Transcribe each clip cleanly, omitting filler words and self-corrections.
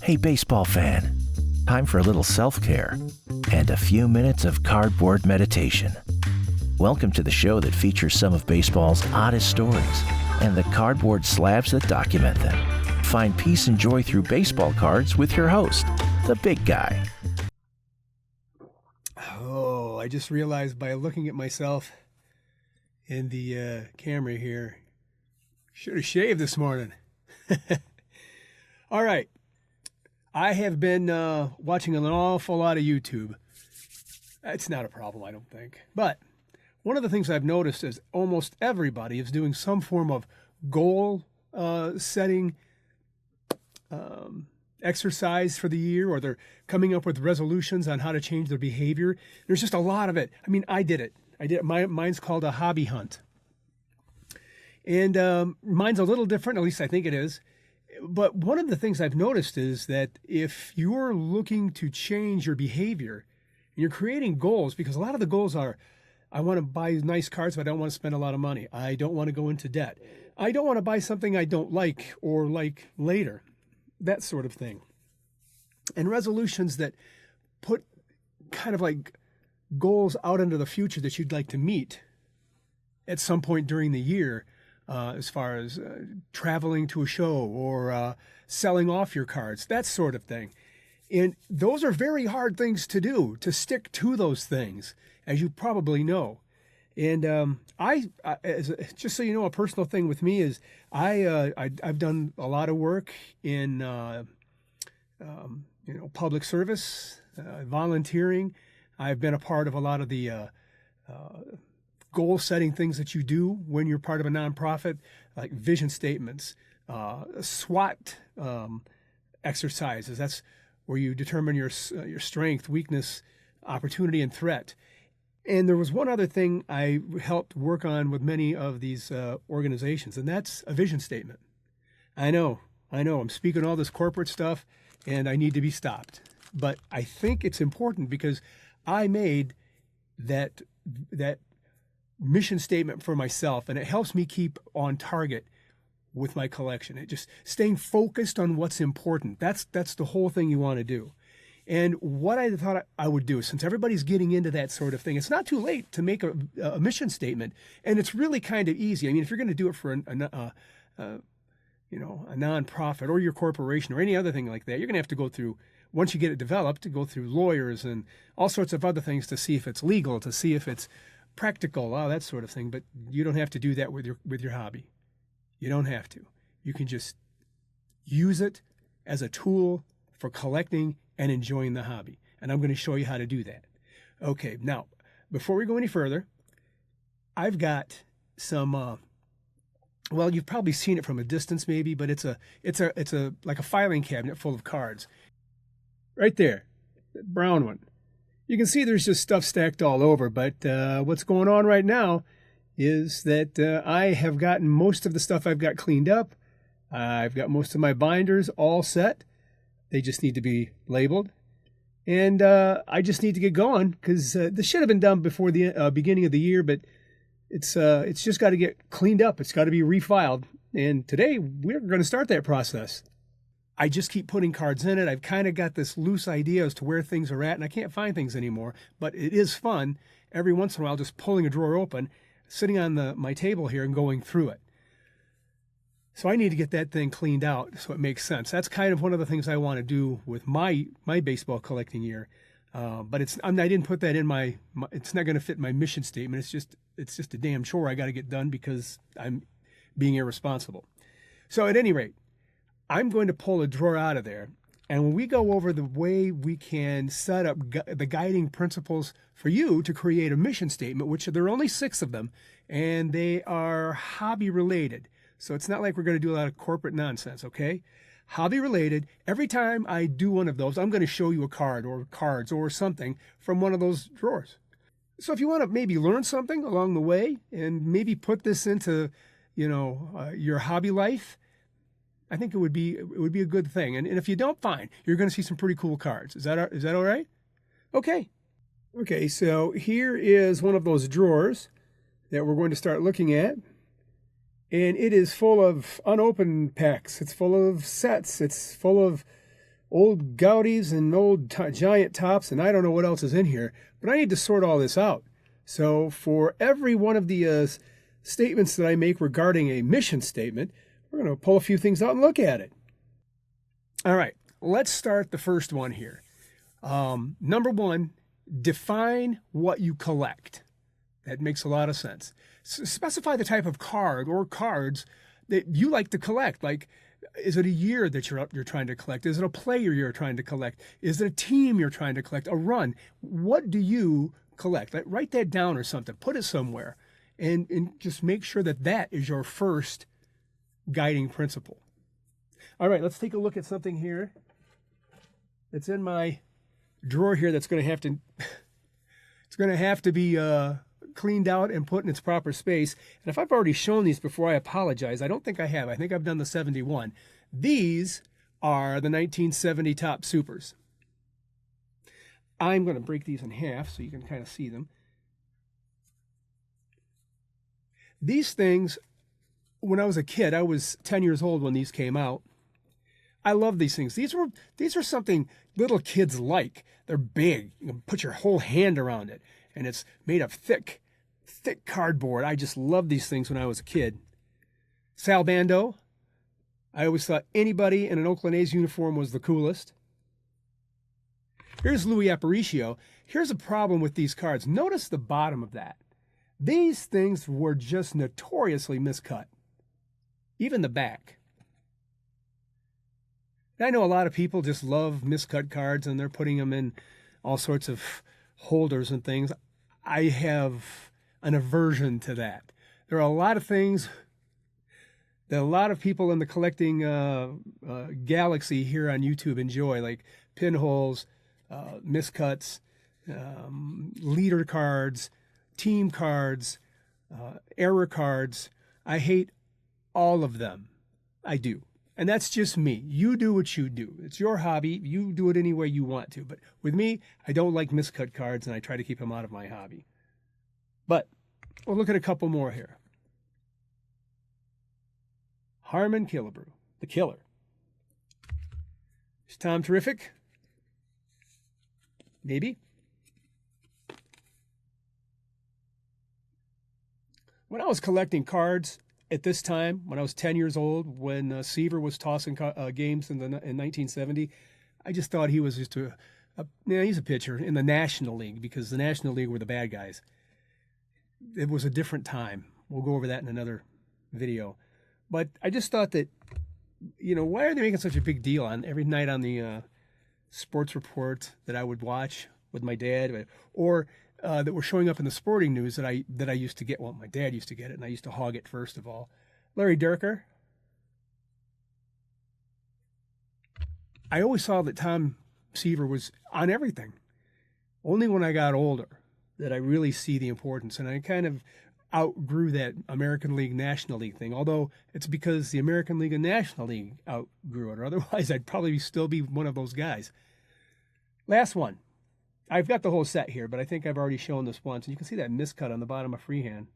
Hey, baseball fan, time for a little self-care and a few minutes of cardboard meditation. Welcome to the show that features some of baseball's oddest stories and the cardboard slabs that document them. Find peace and joy through baseball cards with your host, the big guy. Oh, I just realized by looking at myself in the camera here, should have shaved this morning. All right. I have been watching an awful lot of YouTube. It's not a problem, I don't think. But one of the things I've noticed is almost everybody is doing some form of goal setting exercise for the year, or they're coming up with resolutions on how to change their behavior. There's just a lot of it. I mean, I did it. Mine's called a hobby hunt. And mine's a little different, at least I think it is. But one of the things I've noticed is that if you're looking to change your behavior, and you're creating goals, because a lot of the goals are, I want to buy nice cars, but I don't want to spend a lot of money. I don't want to go into debt. I don't want to buy something I don't like or like later, that sort of thing. And resolutions that put kind of like goals out into the future that you'd like to meet at some point during the year. As far as traveling to a show or selling off your cards, that sort of thing. And those are very hard things to do, to stick to those things, as you probably know. And just so you know, a personal thing with me is I've done a lot of work in public service, volunteering. I've been a part of a lot of the goal-setting things that you do when you're part of a nonprofit, like vision statements, SWOT exercises. That's where you determine your strength, weakness, opportunity, and threat. And there was one other thing I helped work on with many of these organizations, and that's a vision statement. I know, I'm speaking all this corporate stuff, and I need to be stopped. But I think it's important because I made that mission statement for myself, and it helps me keep on target with my collection. It just staying focused on what's important. That's the whole thing you want to do. And what I thought I would do, since everybody's getting into that sort of thing, it's not too late to make a mission statement, and it's really kind of easy. I mean, if you're going to do it for a nonprofit or your corporation or any other thing like that, you're going to have to go through, once you get it developed, to go through lawyers and all sorts of other things to see if it's legal, to see if it's practical, that sort of thing. But you don't have to do that with your hobby. You don't have to. You can just use it as a tool for collecting and enjoying the hobby. And I'm going to show you how to do that. Okay, now, before we go any further, I've got some, well, you've probably seen it from a distance maybe, but it's like a filing cabinet full of cards. Right there, that brown one. You can see there's just stuff stacked all over, but what's going on right now is that I have gotten most of the stuff I've got cleaned up. I've got most of my binders all set. They just need to be labeled. And I just need to get going because this should have been done before the beginning of the year, but it's just got to get cleaned up. It's got to be refiled. And today we're going to start that process. I just keep putting cards in it. I've kind of got this loose idea as to where things are at, and I can't find things anymore. But it is fun every once in a while just pulling a drawer open, sitting on my table here and going through it. So I need to get that thing cleaned out so it makes sense. That's kind of one of the things I want to do with my baseball collecting year. But I didn't put that in my it's not going to fit my mission statement. It's just a damn chore I got to get done because I'm being irresponsible. So at any rate, I'm going to pull a drawer out of there, and when we go over the way we can set up the guiding principles for you to create a mission statement, which there are only 6 of them, and they are hobby related. So it's not like we're going to do a lot of corporate nonsense, okay? Hobby related. Every time I do one of those, I'm going to show you a card or cards or something from one of those drawers. So if you want to maybe learn something along the way and maybe put this into, your hobby life, I think it would be a good thing. And if you don't, fine. You're going to see some pretty cool cards. Is that all right? Okay. Okay, so here is one of those drawers that we're going to start looking at. And it is full of unopened packs. It's full of sets. It's full of old Gaudies and old Giant Tops, and I don't know what else is in here, but I need to sort all this out. So for every one of the statements that I make regarding a mission statement, we're going to pull a few things out and look at it. All right, let's start the first one here. Number one, define what you collect. That makes a lot of sense. Specify the type of card or cards that you like to collect. Like, is it a year that you're trying to collect? Is it a player you're trying to collect? Is it a team you're trying to collect? A run? What do you collect? Like, write that down or something. Put it somewhere, and just make sure that that is your first guiding principle. All right, let's take a look at something here. It's in my drawer here. That's going to have to. It's going to have to be cleaned out and put in its proper space. And if I've already shown these before, I apologize. I don't think I have. I think I've done the 71. These are the 1970 Top Supers. I'm going to break these in half so you can kind of see them. These things, when I was a kid, I was 10 years old when these came out. I love these things. These are something little kids like. They're big. You can put your whole hand around it. And it's made of thick cardboard. I just loved these things when I was a kid. Sal Bando. I always thought anybody in an Oakland A's uniform was the coolest. Here's Louis Aparicio. Here's a problem with these cards. Notice the bottom of that. These things were just notoriously miscut. Even the back. And I know a lot of people just love miscut cards and they're putting them in all sorts of holders and things. I have an aversion to that. There are a lot of things that a lot of people in the collecting galaxy here on YouTube enjoy, like pinholes, miscuts, leader cards, team cards, error cards. I hate all of them. I do. And that's just me. You do what you do. It's your hobby. You do it any way you want to. But with me, I don't like miscut cards, and I try to keep them out of my hobby. But we'll look at a couple more here. Harmon Killebrew, the killer. Is Tom terrific? Maybe. When I was collecting cards at this time, when I was 10 years old, when Seaver was tossing games in 1970, I just thought he was just he's a pitcher in the National League, because the National League were the bad guys. It was a different time. We'll go over that in another video. But I just thought that, why are they making such a big deal on every night on the sports report that I would watch with my dad, or that were showing up in the sporting news that I used to get. Well, my dad used to get it, and I used to hog it first of all. Larry Durker. I always saw that Tom Seaver was on everything. Only when I got older that I really see the importance, and I kind of outgrew that American League, National League thing, although it's because the American League and National League outgrew it, or otherwise I'd probably still be one of those guys. Last one. I've got the whole set here, but I think I've already shown this once. And you can see that miscut on the bottom of Freehand.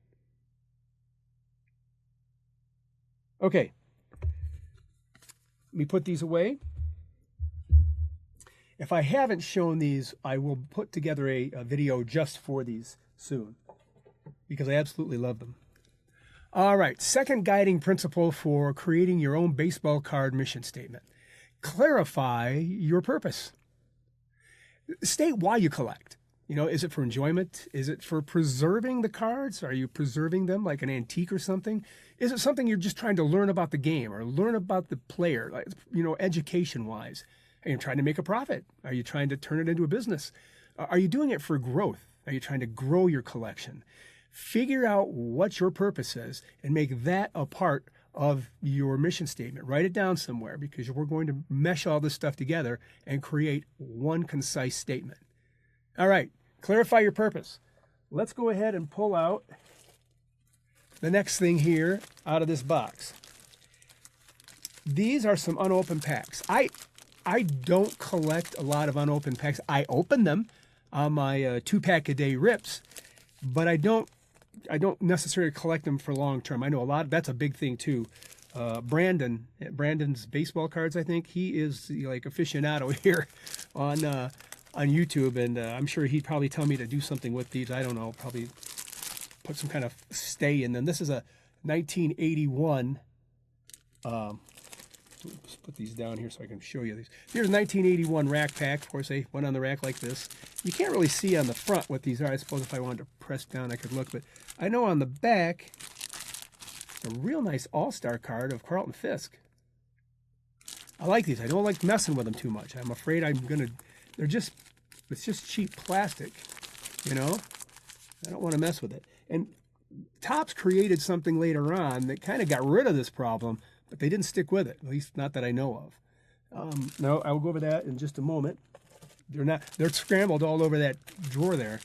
Okay. Let me put these away. If I haven't shown these, I will put together a video just for these soon, because I absolutely love them. All right. Second guiding principle for creating your own baseball card mission statement. Clarify your purpose. State why you collect. Is it for enjoyment? Is it for preserving the cards? Are you preserving them like an antique or something? Is it something you're just trying to learn about the game or learn about the player, like, education-wise? Are you trying to make a profit? Are you trying to turn it into a business? Are you doing it for growth? Are you trying to grow your collection? Figure out what your purpose is and make that a part of your mission statement. Write it down somewhere, because we're going to mesh all this stuff together and create one concise statement. All right, clarify your purpose. Let's go ahead and pull out the next thing here out of this box. These are some unopened packs. I don't collect a lot of unopened packs. I open them on my 2-pack-a-day rips, but I don't necessarily collect them for long term. I know that's a big thing too. Brandon's baseball cards, I think. He is like aficionado here on YouTube, and I'm sure he'd probably tell me to do something with these. I don't know, probably put some kind of stay in them. This is a 1981. Let's put these down here so I can show you these. Here's a 1981 rack pack. Of course, they went on the rack like this. You can't really see on the front what these are. I suppose if I wanted to press down, I could look, but I know on the back, a real nice all-star card of Carlton Fisk. I like these. I don't like messing with them too much. I'm afraid it's just cheap plastic, you know? I don't want to mess with it. And Topps created something later on that kind of got rid of this problem, but they didn't stick with it, at least not that I know of. No, I will go over that in just a moment. They're scrambled all over that drawer there.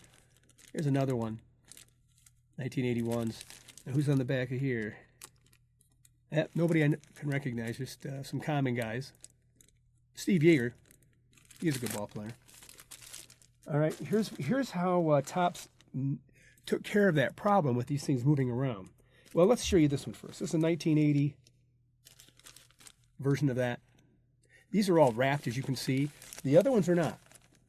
Here's another one, 1981s. Now, who's on the back of here? Nobody I can recognize, just some common guys. Steve Yeager, he's a good ball player. All right, here's how Topps took care of that problem with these things moving around. Well, let's show you this one first. This is a 1980 version of that. These are all wrapped, as you can see. The other ones are not.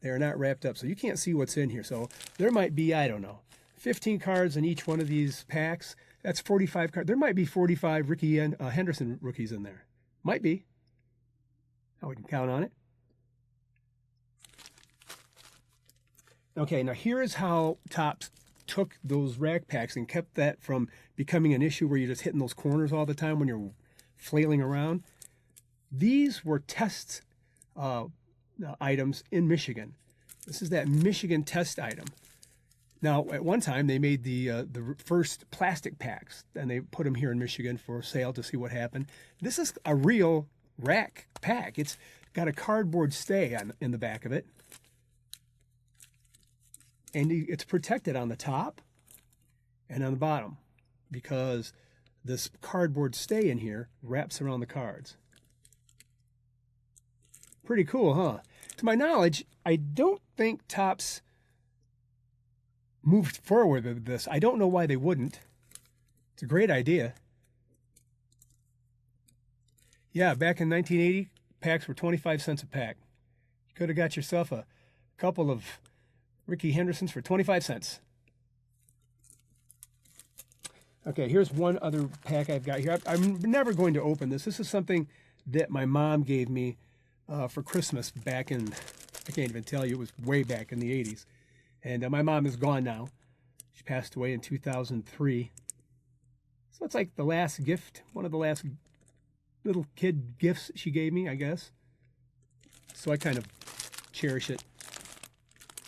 They are not wrapped up, so you can't see what's in here. So there might be, I don't know, 15 cards in each one of these packs. That's 45 cards. There might be 45 Ricky and Henderson rookies in there. Might be. I wouldn't count on it. Okay, now here is how Topps took those rack packs and kept that from becoming an issue where you're just hitting those corners all the time when you're flailing around. These were test items in Michigan. This is that Michigan test item. Now, at one time, they made the first plastic packs, and they put them here in Michigan for sale to see what happened. This is a real rack pack. It's got a cardboard stay in the back of it. And it's protected on the top and on the bottom because this cardboard stay in here wraps around the cards. Pretty cool, huh? To my knowledge, I don't think Topps moved forward with this. I don't know why they wouldn't. It's a great idea. Yeah, back in 1980, packs were 25 cents a pack. You could have got yourself a couple of Ricky Hendersons for 25 cents. Okay, here's one other pack I've got here. I'm never going to open this. This is something that my mom gave me for Christmas back in, I can't even tell you, it was way back in the 80s. And my mom is gone now. She passed away in 2003. So it's like the last gift, one of the last little kid gifts she gave me, I guess. So I kind of cherish it.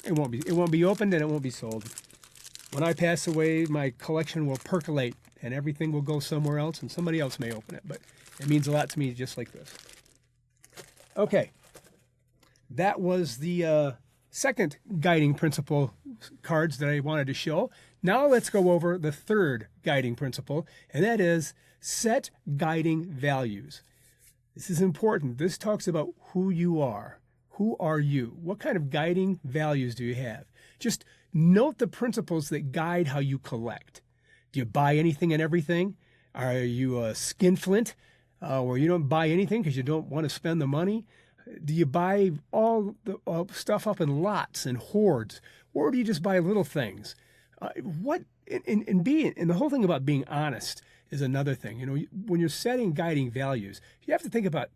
It won't be opened and it won't be sold. When I pass away, my collection will percolate and everything will go somewhere else and somebody else may open it. But it means a lot to me just like this. Okay. That was the second guiding principle cards that I wanted to show. Now let's go over the third guiding principle, and that is set guiding values. This is important. This talks about who you are. Who are you? What kind of guiding values do you have? Just note the principles that guide how you collect. Do you buy anything and everything? Are you a skinflint where you don't buy anything because you don't want to spend the money? Do you buy all the stuff up in lots and hordes, or do you just buy little things? And the whole thing about being honest is another thing. You know, when you're setting guiding values, you have to think about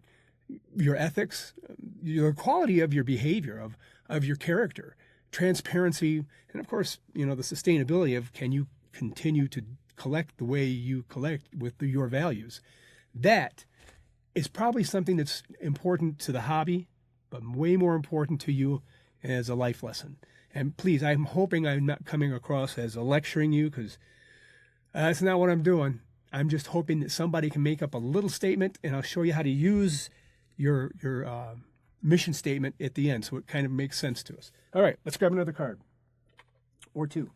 your ethics, the quality of your behavior, of your character, transparency, and of course, you know, the sustainability of can you continue to collect the way you collect with your values. That is probably something that's important to the hobby, but way more important to you as a life lesson. And please, I'm hoping I'm not coming across as lecturing you, because that's not what I'm doing. I'm just hoping that somebody can make up a little statement, and I'll show you how to use your mission statement at the end, so it kind of makes sense to us. All right, let's grab another card or two.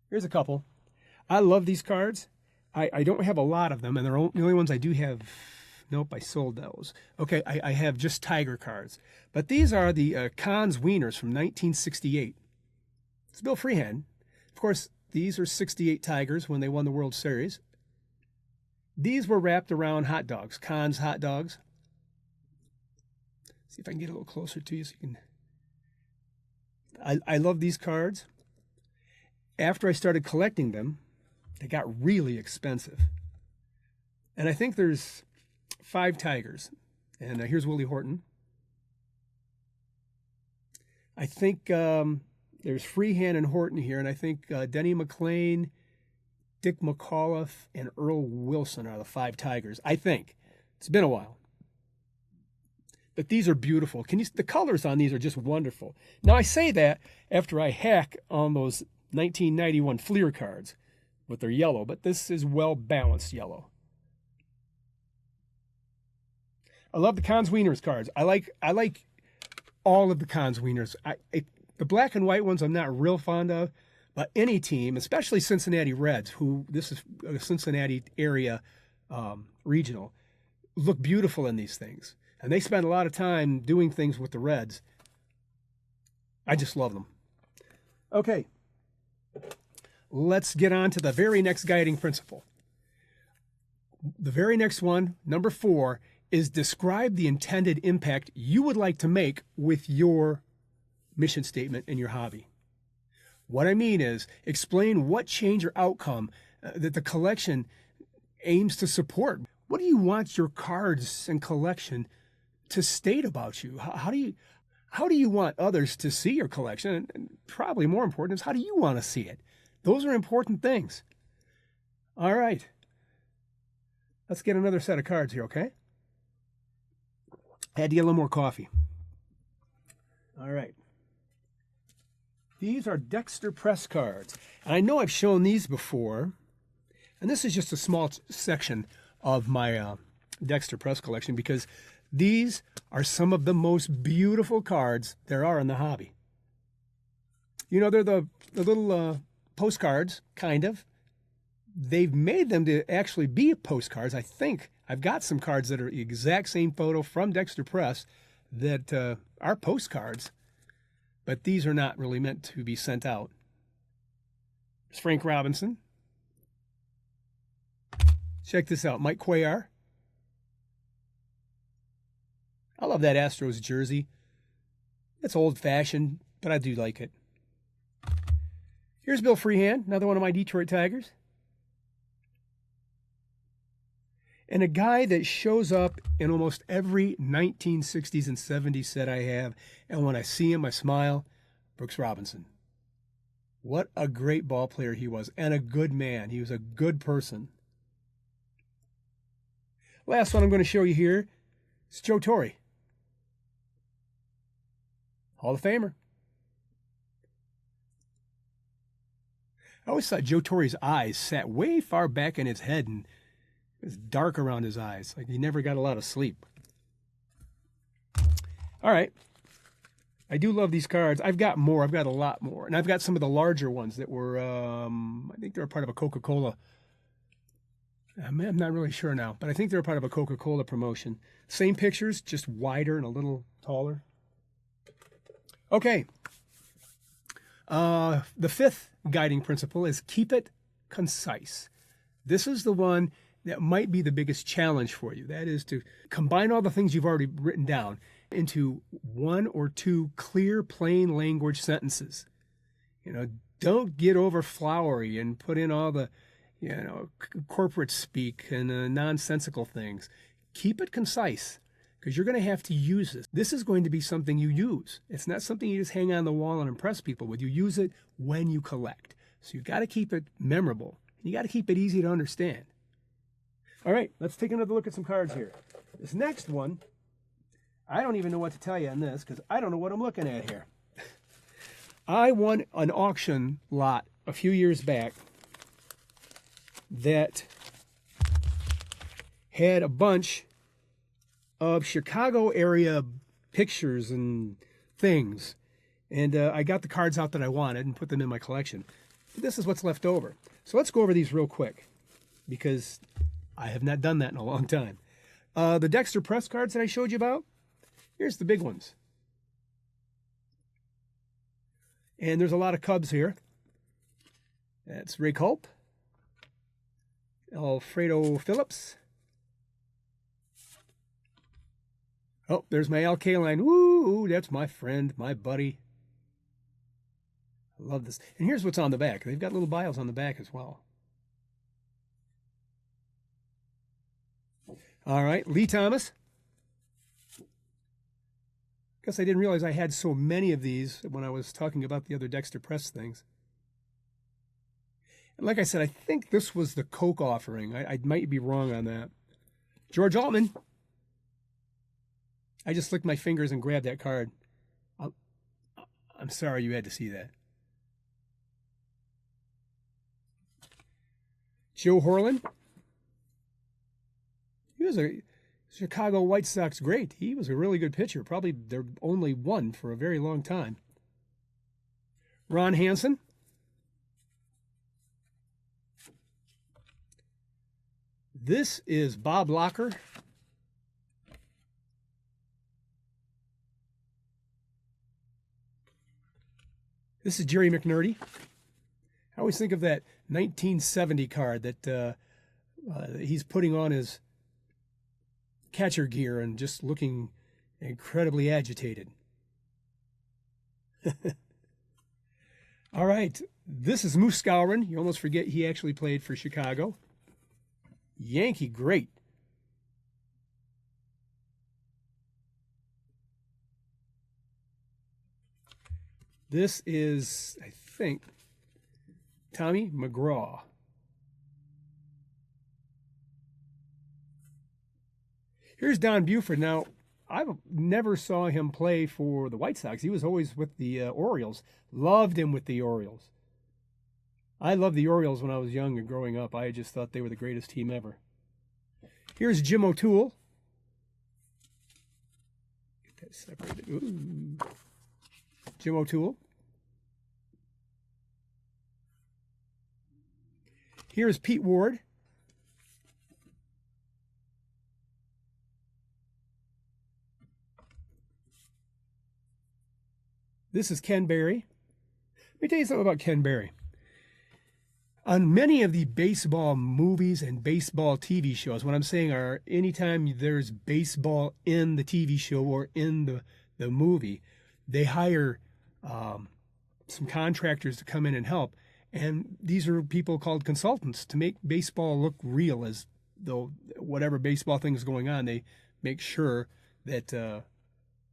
Here's a couple. I love these cards. I don't have a lot of them, and they're the only ones I do have. Nope, I sold those. Okay, I have just Tiger cards. But these are the Cons Wieners from 1968. It's Bill Freehand. Of course, these are 68 Tigers when they won the World Series. These were wrapped around hot dogs, Conn's hot dogs. See if I can get a little closer to you so you can. I love these cards. After I started collecting them, they got really expensive. And I think there's 5 Tigers. And here's Willie Horton. I think there's Freehand and Horton here. And I think Denny McLean, Dick McAuliffe, and Earl Wilson are the 5 Tigers. I think. It's been a while. But these are beautiful. The colors on these are just wonderful. Now, I say that after I hack on those 1991 Fleer cards with their yellow, but this is well-balanced yellow. I love the Cons Wieners cards. I like all of the Cons Wieners. The black and white ones I'm not real fond of, but any team, especially Cincinnati Reds, this is a Cincinnati area regional, look beautiful in these things. And they spend a lot of time doing things with the Reds. I just love them. Okay. Let's get on to the very next guiding principle. The very next one, number 4, is describe the intended impact you would like to make with your mission statement in your hobby. What I mean is explain what change or outcome that the collection aims to support. What do you want your cards and collection to state about you? How do you want others to see your collection? And probably more important is how do you want to see it? Those are important things. All right. Let's get another set of cards here, okay? I had to get a little more coffee. All right. These are Dexter Press cards. And I know I've shown these before. And this is just a small section of my Dexter Press collection because these are some of the most beautiful cards there are in the hobby. You know, they're the little postcards, kind of. They've made them to actually be postcards. I think I've got some cards that are the exact same photo from Dexter Press that are postcards, but these are not really meant to be sent out. There's Frank Robinson. Check this out, Mike Cuellar. I love that Astros jersey. It's old-fashioned, but I do like it. Here's Bill Freehand, another one of my Detroit Tigers. And a guy that shows up in almost every 1960s and 70s set I have, and when I see him, I smile, Brooks Robinson. What a great ball player he was, and a good man. He was a good person. Last one I'm going to show you here is Joe Torre. Hall of Famer. I always thought Joe Torre's eyes sat way far back in his head and it was dark around his eyes, like he never got a lot of sleep. All right. I do love these cards. I've got more. I've got a lot more. And I've got some of the larger ones that were, I think they were part of a Coca-Cola. I'm not really sure now, but I think they're part of a Coca-Cola promotion. Same pictures, just wider and a little taller. Okay. The 5th guiding principle is keep it concise. This is the one that might be the biggest challenge for you. That is to combine all the things you've already written down into 1 or 2 clear, plain language sentences. You know, don't get over flowery and put in all the, corporate speak and nonsensical things. Keep it concise because you're going to have to use this. This is going to be something you use. It's not something you just hang on the wall and impress people with. You use it when you collect. So you've got to keep it memorable. You got to keep it easy to understand. All right, let's take another look at some cards here. This next one, I don't even know what to tell you on this because I don't know what I'm looking at here. I won an auction lot a few years back that had a bunch of Chicago area pictures and things. And I got the cards out that I wanted and put them in my collection. This is what's left over. So let's go over these real quick because I have not done that in a long time. The Dexter Press cards that I showed you about, here's the big ones. And there's a lot of Cubs here. That's Ray Culp. Alfredo Phillips. Oh, there's my Al Kaline. Woo, that's my friend, my buddy. I love this. And here's what's on the back. They've got little bios on the back as well. All right, Lee Thomas. Guess I didn't realize I had so many of these when I was talking about the other Dexter Press things. And like I said, I think this was the Coke offering. I might be wrong on that. George Altman. I just licked my fingers and grabbed that card. I'm sorry you had to see that. Joe Horland. He was a Chicago White Sox great. He was a really good pitcher. Probably their only one for a very long time. Ron Hansen. This is Bob Locker. This is Jerry McNerney. I always think of that 1970 card that he's putting on his catcher gear and just looking incredibly agitated. All right, this is Moose Skowron. You almost forget he actually played for Chicago. Yankee great. This is, I think, Tommy McGraw. Here's Don Buford. Now, I never saw him play for the White Sox. He was always with the Orioles. Loved him with the Orioles. I loved the Orioles when I was young and growing up. I just thought they were the greatest team ever. Here's Jim O'Toole. Get that separated. Ooh. Jim O'Toole. Here's Pete Ward. This is Ken Berry. Let me tell you something about Ken Berry. On many of the baseball movies and baseball TV shows, what I'm saying are anytime there's baseball in the TV show or in the movie, they hire some contractors to come in and help. And these are people called consultants to make baseball look real, as though whatever baseball thing is going on, they make sure that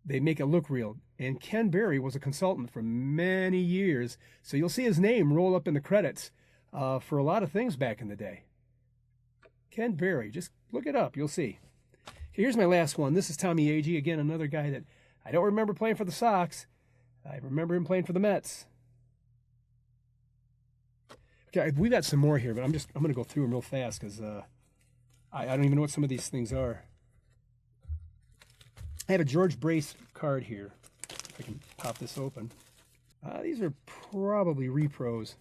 they make it look real. And Ken Berry was a consultant for many years, so you'll see his name roll up in the credits for a lot of things back in the day. Ken Berry, just look it up, you'll see. Here's my last one. This is Tommy Agee, again, another guy that I don't remember playing for the Sox. I remember him playing for the Mets. Okay, we've got some more here, but I'm going to go through them real fast because I don't even know what some of these things are. I have a George Brace card here. If I can pop this open. These are probably repros.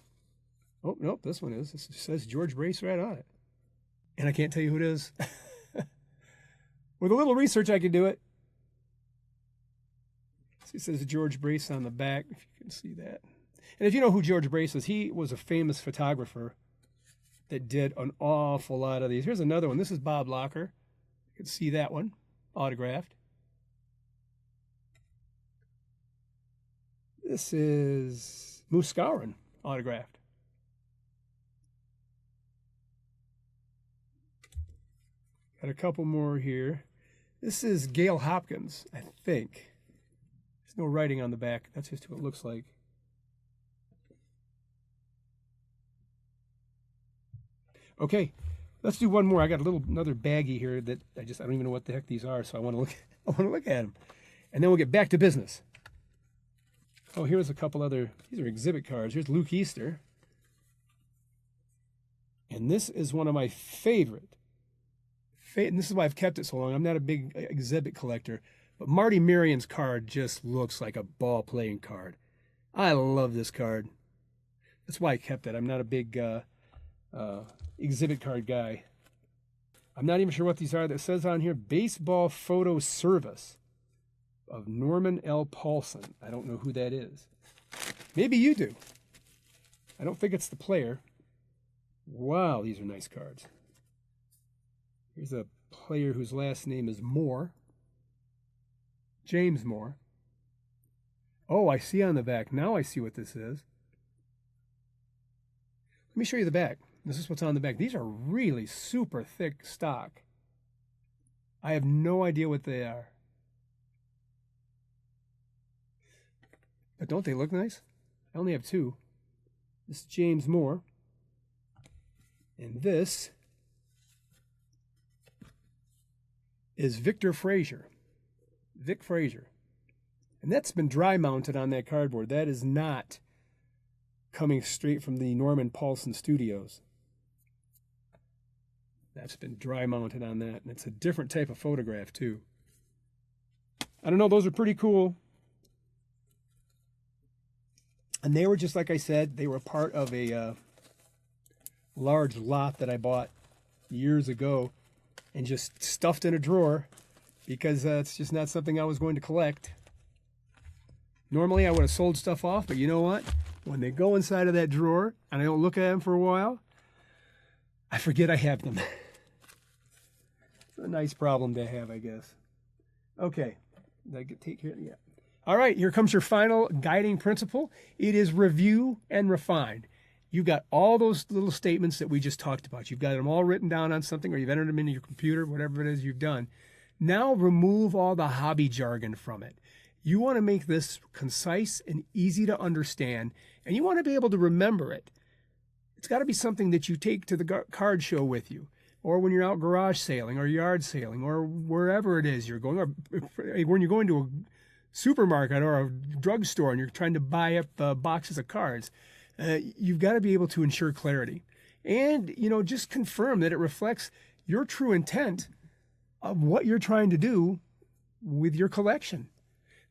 Oh, nope, this one is. This says George Brace right on it. And I can't tell you who it is. With a little research, I could do it. It says George Brace on the back, if you can see that. And if you know who George Brace is, he was a famous photographer that did an awful lot of these. Here's another one. This is Bob Locker. You can see that one, autographed. This is Moose Skowron, autographed. Got a couple more here. This is Gail Hopkins, I think. There's no writing on the back. That's just what it looks like. Okay, let's do one more. I got another baggie here that I don't even know what the heck these are, so I want to look at them, and then we'll get back to business. Oh, here's a couple other. These are exhibit cards. Here's Luke Easter, and this is one of my favorite. And this is why I've kept it so long. I'm not a big exhibit collector, but Marty Marion's card just looks like a ball-playing card. I love this card. That's why I kept it. I'm not a big exhibit card guy. I'm not even sure what these are. That says on here, Baseball Photo Service of Norman L. Paulson. I don't know who that is. Maybe you do. I don't think it's the player. Wow, these are nice cards. Here's a player whose last name is Moore. James Moore. Oh, I see on the back. Now I see what this is. Let me show you the back. This is what's on the back. These are really super thick stock. I have no idea what they are. But don't they look nice? I only have two. This is James Moore. And this is Victor Frazier. Vic Frazier. And that's been dry mounted on that cardboard. That is not coming straight from the Norman Paulson Studios. That's been dry mounted on that. And it's a different type of photograph too. I don't know, those are pretty cool. And they were, just like I said, they were part of a large lot that I bought years ago and just stuffed in a drawer because it's just not something I was going to collect. Normally I would have sold stuff off, but you know what? When they go inside of that drawer and I don't look at them for a while, I forget I have them. It's a nice problem to have, I guess. Okay. Did I take care of it? Yeah. All right, here comes your final guiding principle. It is review and refine. You've got all those little statements that we just talked about. You've got them all written down on something, or you've entered them into your computer, whatever it is you've done. Now remove all the hobby jargon from it. You want to make this concise and easy to understand, and you want to be able to remember it. It's got to be something that you take to the card show with you, or when you're out garage sailing or yard sailing or wherever it is you're going, or when you're going to a supermarket or a drugstore and you're trying to buy up boxes of cards. You've got to be able to ensure clarity. And, just confirm that it reflects your true intent of what you're trying to do with your collection.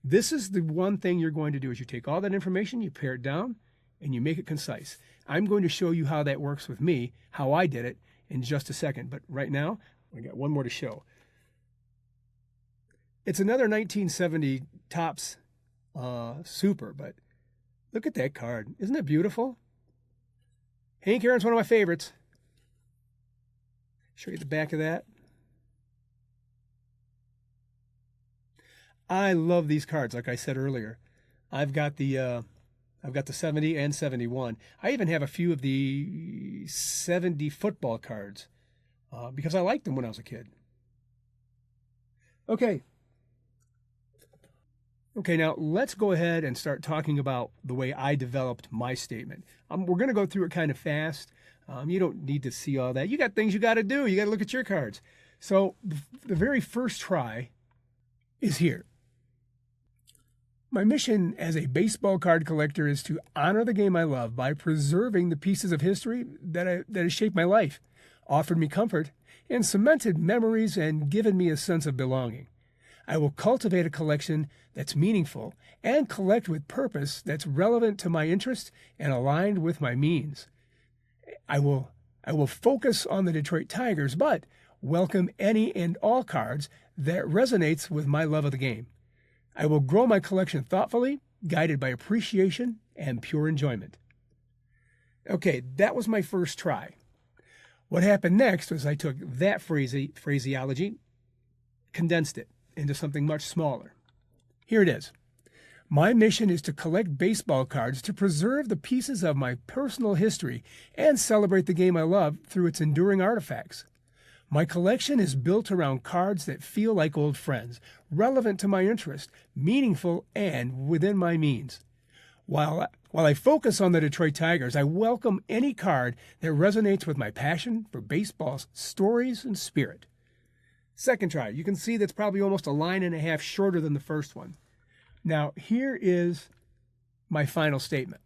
This is the one thing you're going to do is you take all that information, you pare it down, and you make it concise. I'm going to show you how that works with me, how I did it, in just a second. But right now, I got one more to show. It's another 1970 Topps Super, but look at that card. Isn't it beautiful? Hank Aaron's one of my favorites. Show you the back of that. I love these cards, like I said earlier. I've got the 70 and 71. I even have a few of the 70 football cards because I liked them when I was a kid. Okay, now let's go ahead and start talking about the way I developed my statement. We're going to go through it kind of fast. You don't need to see all that. You got things you got to do. You got to look at your cards. So the very first try is here. My mission as a baseball card collector is to honor the game I love by preserving the pieces of history that has shaped my life, offered me comfort, and cemented memories and given me a sense of belonging. I will cultivate a collection that's meaningful and collect with purpose that's relevant to my interest and aligned with my means. I will focus on the Detroit Tigers, but welcome any and all cards that resonates with my love of the game. I will grow my collection thoughtfully, guided by appreciation and pure enjoyment. Okay, that was my first try. What happened next was I took that phraseology, condensed it into something much smaller. Here it is. My mission is to collect baseball cards to preserve the pieces of my personal history and celebrate the game I love through its enduring artifacts. My collection is built around cards that feel like old friends, relevant to my interest, meaningful, and within my means. While I focus on the Detroit Tigers, I welcome any card that resonates with my passion for baseball's stories and spirit. Second try. You can see that's probably almost a line and a half shorter than the first one. Now, here is my final statement.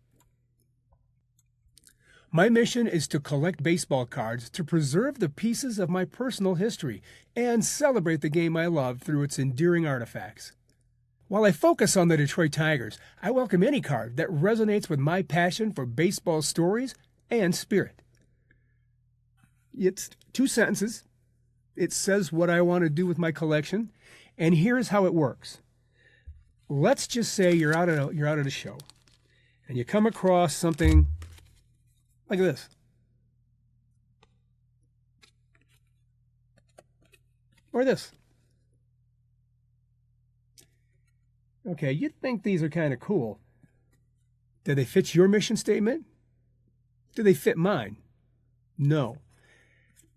My mission is to collect baseball cards to preserve the pieces of my personal history and celebrate the game I love through its enduring artifacts. While I focus on the Detroit Tigers, I welcome any card that resonates with my passion for baseball stories and spirit. It's 2 sentences. It says what I want to do with my collection, and here's how it works. Let's just say you're out at a show, and you come across something like this. Or this. Okay, you'd think these are kind of cool. Do they fit your mission statement? Do they fit mine? No.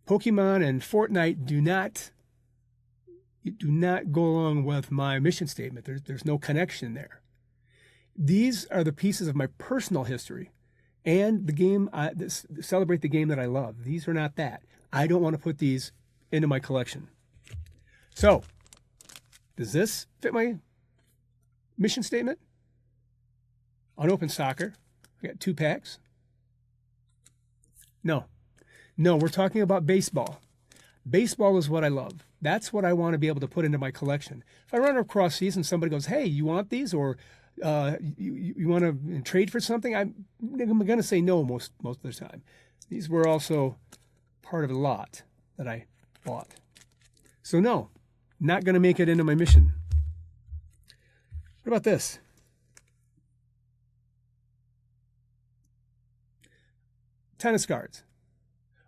Pokemon and Fortnite do not go along with my mission statement. There's no connection there. These are the pieces of my personal history and the game, celebrate the game that I love. These are not that. I don't want to put these into my collection. So, does this fit my mission statement? Unopened soccer. I got 2 packs. No, we're talking about baseball. Baseball is what I love. That's what I want to be able to put into my collection. If I run across these and somebody goes, hey, you want these? Or you want to trade for something? I'm going to say no most of the time. These were also part of a lot that I bought. So no, not going to make it into my mission. What about this? Tennis cards.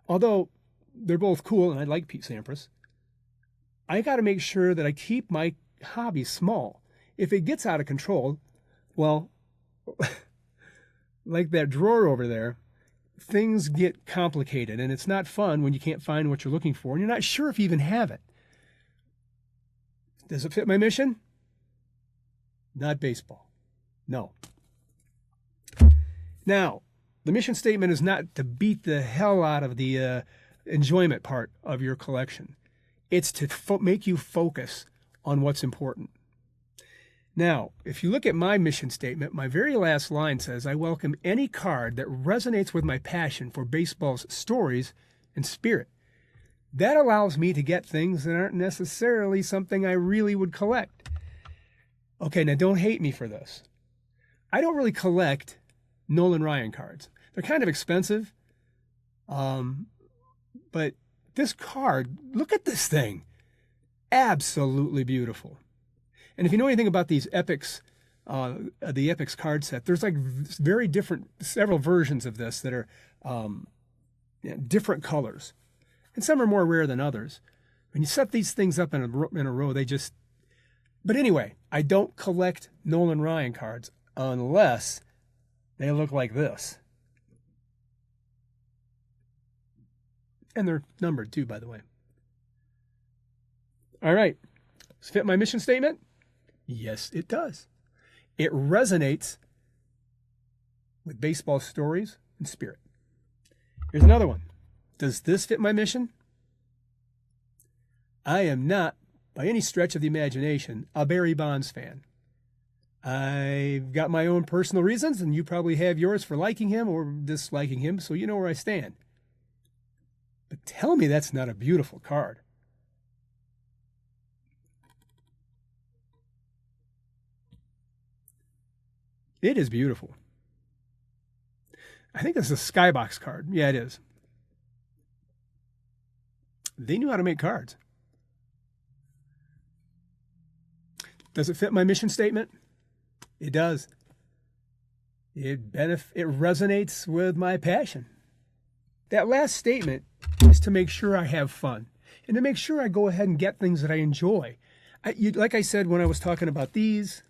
Although they're both cool and I like Pete Sampras, I got to make sure that I keep my hobby small. If it gets out of control, well, like that drawer over there, things get complicated and it's not fun when you can't find what you're looking for and you're not sure if you even have it. Does it fit my mission? Not baseball. No. Now, the mission statement is not to beat the hell out of the enjoyment part of your collection. It's to make you focus on what's important. Now, if you look at my mission statement, my very last line says, I welcome any card that resonates with my passion for baseball's stories and spirit. That allows me to get things that aren't necessarily something I really would collect. Okay, now don't hate me for this. I don't really collect Nolan Ryan cards. They're kind of expensive. But this card, look at this thing. Absolutely beautiful. And if you know anything about these Epics, the Epics card set, there's like very different, several versions of this that are different colors. And some are more rare than others. When you set these things up in a row, they just... But anyway, I don't collect Nolan Ryan cards unless they look like this. And they're numbered too, by the way. All right. Does it fit my mission statement? Yes, it does. It resonates with baseball stories and spirit. Here's another one. Does this fit my mission? I am not, by any stretch of the imagination, a Barry Bonds fan. I've got my own personal reasons, and you probably have yours for liking him or disliking him, so you know where I stand. But tell me that's not a beautiful card. It is beautiful. I think this is a Skybox card. Yeah, it is. They knew how to make cards. Does it fit my mission statement? It does. It resonates with my passion. That last statement is to make sure I have fun and to make sure I go ahead and get things that I enjoy. Like I said when I was talking about these,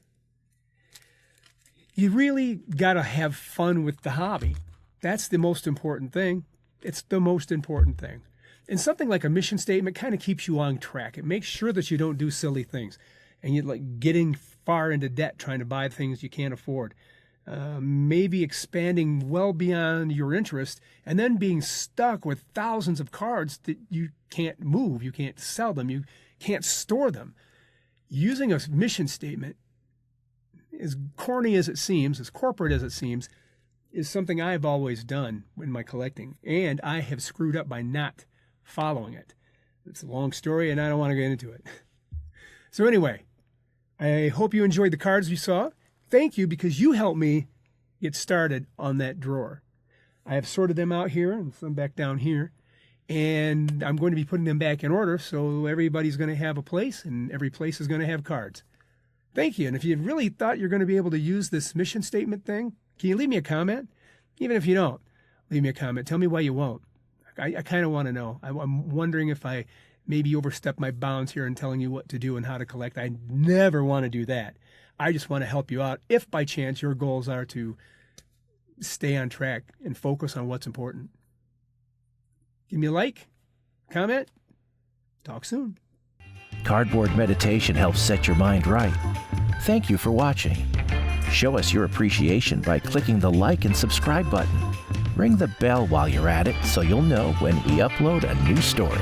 you really got to have fun with the hobby. That's the most important thing. It's the most important thing. And something like a mission statement kind of keeps you on track. It makes sure that you don't do silly things and you're like getting far into debt trying to buy things you can't afford. Maybe expanding well beyond your interest and then being stuck with thousands of cards that you can't move, you can't sell them, you can't store them. Using a mission statement, as corny as it seems, as corporate as it seems, is something I've always done in my collecting, and I have screwed up by not following it. It's a long story, and I don't want to get into it. So anyway, I hope you enjoyed the cards you saw. Thank you, because you helped me get started on that drawer. I have sorted them out here and some back down here, and I'm going to be putting them back in order so everybody's going to have a place and every place is going to have cards. Thank you. And if you really thought you're going to be able to use this mission statement thing, can you leave me a comment? Even if you don't, leave me a comment. Tell me why you won't. I kind of want to know. I'm wondering if I maybe overstep my bounds here in telling you what to do and how to collect. I never want to do that. I just want to help you out if by chance your goals are to stay on track and focus on what's important. Give me a like, comment, talk soon. Cardboard meditation helps set your mind right. Thank you for watching. Show us your appreciation by clicking the like and subscribe button. Ring the bell while you're at it so you'll know when we upload a new story.